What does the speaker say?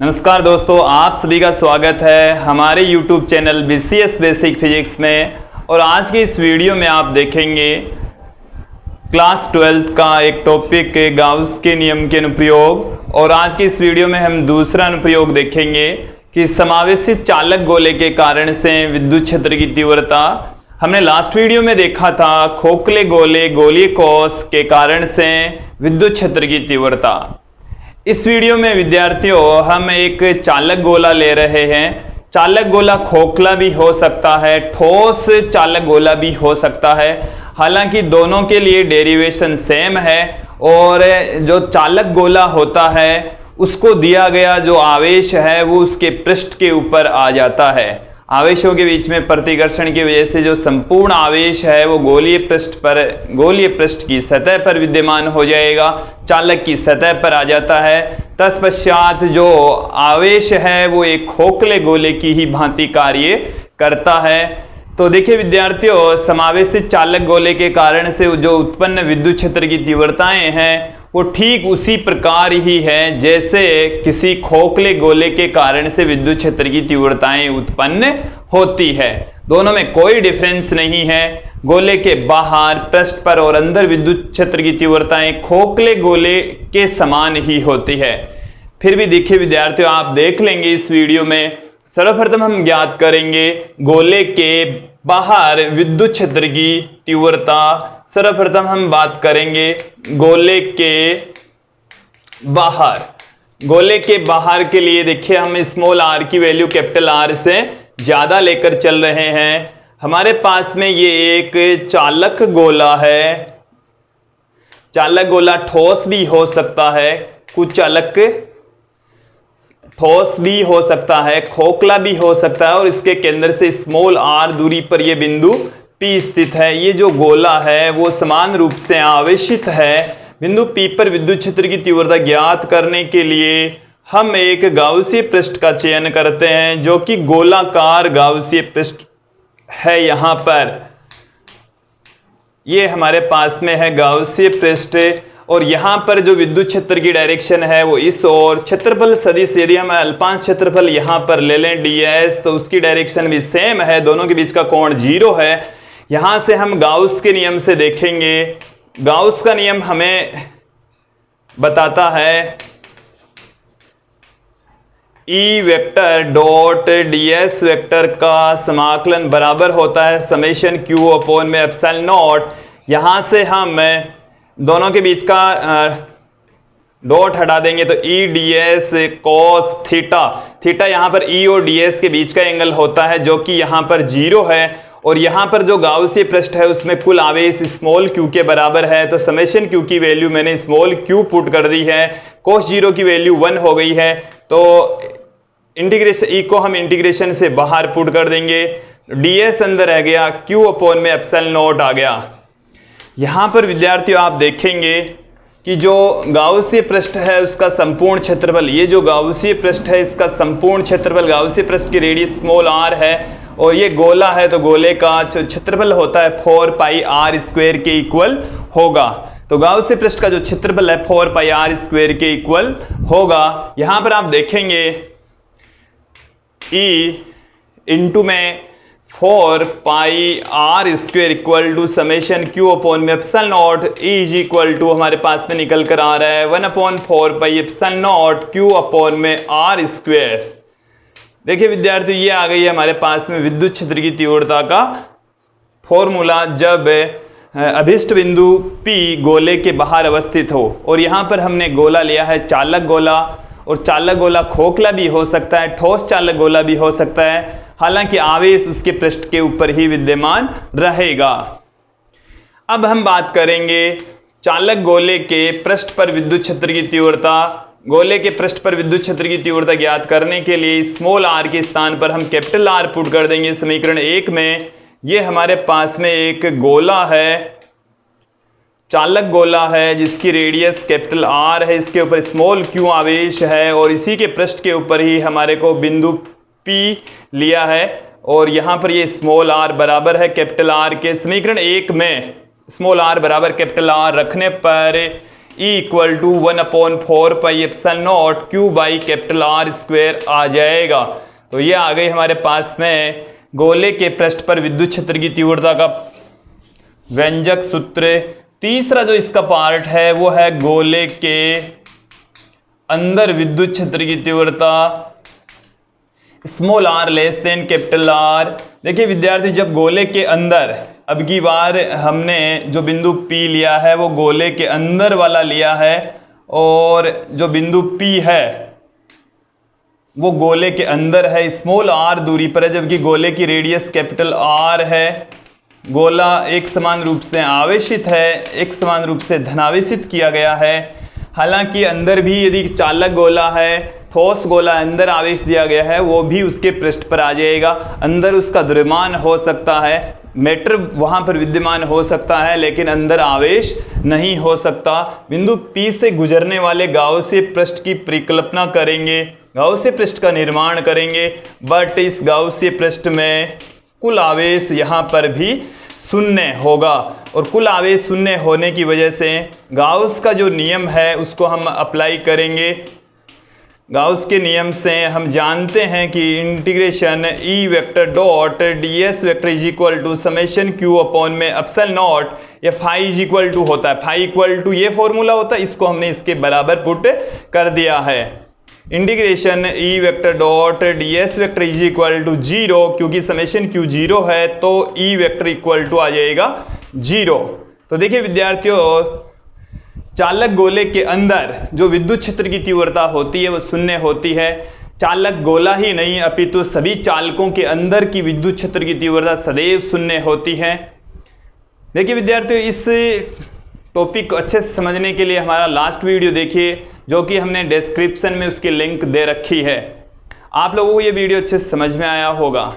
नमस्कार दोस्तों, आप सभी का स्वागत है हमारे YouTube channel BCS basic physics में। और आज के इस वीडियो में आप देखेंगे क्लास 12 का एक टॉपिक गाउस के नियम के अनुप्रयोग। और आज के इस वीडियो में हम दूसरा अनुप्रयोग देखेंगे कि समावेशित चालक गोले के कारण से विद्युत क्षेत्र की तीव्रता। हमने लास्ट वीडियो में देखा था खोखले गोले गोलीय कोश के कारण से विद्युत क्षेत्र की तीव्रता। इस वीडियो में विद्यार्थियों हम एक चालक गोला ले रहे हैं। चालक गोला खोखला भी हो सकता है, ठोस चालक गोला भी हो सकता है। हालांकि दोनों के लिए डेरिवेशन सेम है। और जो चालक गोला होता है उसको दिया गया जो आवेश है वो उसके पृष्ठ के ऊपर आ जाता है। आवेशों के बीच में प्रतिकर्षण की वजह से जो संपूर्ण आवेश है वो गोलीय पृष्ठ की सतह पर विद्यमान हो जाएगा, चालक की सतह पर आ जाता है। तत्पश्चात जो आवेश है वो एक खोखले गोले की ही भांति कार्य करता है। तो देखिए विद्यार्थियों, समावेशित चालक गोले के कारण से जो उत्पन्न विद्युत क्षेत्र की तीव्रताएं हैं वो ठीक उसी प्रकार ही है जैसे किसी खोखले गोले के कारण से विद्युत क्षेत्र की तीव्रताएं उत्पन्न होती है। दोनों में कोई डिफरेंस नहीं है। गोले के बाहर, पृष्ठ पर और अंदर विद्युत क्षेत्र की तीव्रताएं खोखले गोले के समान ही होती है। फिर भी देखिए विद्यार्थियों, आप देख लेंगे इस वीडियो में। सर्वप्रथम हम ज्ञात करेंगे गोले के बाहर विद्युत क्षेत्र की तीव्रता। सर्वप्रथम हम बात करेंगे गोले के बाहर। गोले के बाहर के लिए देखिए हम स्मॉल आर की वैल्यू कैपिटल आर से ज्यादा लेकर चल रहे हैं। हमारे पास में ये एक चालक गोला है। चालक गोला ठोस भी हो सकता है, कुछ चालक ठोस भी हो सकता है, खोखला भी हो सकता है। और इसके केंद्र से स्मॉल आर दूरी पर यह बिंदु P स्थित है। ये जो गोला है वो समान रूप से आवेशित है। बिंदु P पर विद्युत क्षेत्र की तीव्रता ज्ञात करने के लिए हम एक गाउसीय पृष्ठ का चयन करते हैं जो कि गोलाकार गाउसीय पृष्ठ है। यहां पर ये हमारे पास में है गाउसीय पृष्ठ। और यहां पर जो विद्युत क्षेत्र की डायरेक्शन है वो इस ओर। क्षेत्रफल सदिश यदि हम अल्पांश क्षेत्रफल यहां पर ले लें ds तो उसकी डायरेक्शन भी सेम है, दोनों के बीच का कोण 0 है। यहां से हम गाउस के नियम से देखेंगे। गाउस का नियम हमें बताता है E vector dot ds vector का समाकलन बराबर होता है समेशन q अपॉन में एप्सिलॉन नॉट। यहां से हम दोनों के बीच का डॉट हटा देंगे तो E ds cos theta. Theta यहां पर E और ds के बीच का एंगल होता है जो कि यहां पर 0 है। और यहां पर जो गाउसीय पृष्ठ है उसमें कुल आवेश स्मॉल q के बराबर है। तो समेशन q की वैल्यू मैंने स्मॉल q पुट कर दी है। cos 0 की वैल्यू 1 हो गई है। तो इंटीग्रेशन E को हम इंटीग्रेशन से बाहर पुट कर देंगे। ds अंदर रह गया, q अपॉन में एप्सिलॉन नॉट आ गया। यहां पर विद्यार्थियों आप देखेंगे कि जो गाउसीय पृष्ठ है उसका संपूर्ण क्षेत्रफल, ये जो गाउसीय पृष्ठ है इसका संपूर्ण क्षेत्रफल, गाउसीय पृष्ठ की रेडियस स्मॉल r है और ये गोला है तो गोले का जो क्षेत्रफल होता है 4 पाई r स्क्वायर के इक्वल होगा। तो गाउसीय पृष्ठ का जो क्षेत्रफल है 4 पाई r स्क्वायर के इक्वल होगा। यहां पर आप देखेंगे E इंटू में 4 pi r square equal to summation q upon में epsilon naught. E is equal to हमारे पास में निकल कर आ रहा है 1 upon 4 pi epsilon naught q upon में r स्क्वायर। देखिए विद्यार्थी, ये आ गई है हमारे पास में विद्युत क्षेत्र की तीव्रता का फॉर्मूला जब अभिष्ट बिंदु P गोले के बाहर अवस्थित हो। और यहां पर हमने गोला लिया है चालक गोला। और चालक गोला खोखला भी हो सकता है, ठोस चालक गोला भी हो सकता है। हालांकि आवेश उसके पृष्ठ के ऊपर ही विद्यमान रहेगा। अब हम बात करेंगे चालक गोले के पृष्ठ पर विद्युत क्षेत्र की तीव्रता। गोले के पृष्ठ पर विद्युत क्षेत्र की तीव्रता ज्ञात करने के लिए स्मॉल r के स्थान पर हम कैपिटल R पुट कर देंगे समीकरण 1 में। ये हमारे पास में एक गोला है, चालक गोला है जिसकी रेडियस कैपिटल R है, इसके ऊपर स्मॉल q आवेश है और इसी के पृष्ठ के ऊपर ही हमारे को बिंदु P लिया है। और यहां पर ये स्मॉल r बराबर है कैपिटल R के। समीकरण 1 में स्मॉल r बराबर कैपिटल R रखने पर E equal to 1/4 Q by capital R square आ जाएगा। तो ये आ गई हमारे पास में गोले के पृष्ठ पर विद्युत क्षेत्र की तीव्रता का व्यंजक सूत्र। तीसरा जो इसका पार्ट है वो है गोले के अंदर विद्युत क्षेत्र की तीव्रता small r less than capital R। देखिए विद्यार्थी, जब गोले के अंदर, अब की बार हमने जो बिंदु P लिया है वो गोले के अंदर वाला लिया है, और जो बिंदु P है वो गोले के अंदर है, स्मॉल r दूरी पर है, जबकि गोले की रेडियस कैपिटल R है। गोला एक समान रूप से आवेशित है, एक समान रूप से धनावेशित किया गया है। हालांकि अंदर भी यदि चालक गोला है, ठोस गोला अंदर आवेश दिया गया है, वो भी उसके पृष्ठ पर आ जाएगा। अंदर उसका द्रव्यमान हो सकता है, मैटर वहां पर विद्यमान हो सकता है, लेकिन अंदर आवेश नहीं हो सकता। बिंदु P से गुजरने वाले गाउसीय पृष्ठ की परिकल्पना करेंगे, गाउसीय पृष्ठ का निर्माण करेंगे, बट इस गाउसीय पृष्ठ में कुल आवेश यहां पर भी शून्य होगा, और कुल आवेश शून्य होने की वजह से गाउस का जो नियम है उसको हम अप्लाई करेंगे। गाउस के नियम से हम जानते हैं कि integration E vector dot ds vector is equal to summation q upon में एप्सिलॉन नॉट, या फाई इज इक्वल टू होता है, फाई इक्वल टू ये फॉर्मूला होता है, इसको हमने इसके बराबर पुट कर दिया है। Integration E vector dot ds vector is equal to 0, क्योंकि समेशन q 0 है तो E वेक्टर इक्वल टू आ जाएगा 0। तो देखिए विद्यार्थियों, चालक गोले के अंदर जो विद्युत क्षेत्र की तीव्रता होती है वो शून्य होती है। चालक गोला ही नहीं अपितु सभी चालकों के अंदर की विद्युत क्षेत्र की तीव्रता सदैव शून्य होती है। देखिए विद्यार्थियों, इस टॉपिक को अच्छे से समझने के लिए हमारा लास्ट वीडियो देखिए, जो कि हमने डिस्क्रिप्शन में उसकी लिंक दे रखी है। आप लोगों को ये वीडियो अच्छे से समझ में आया होगा।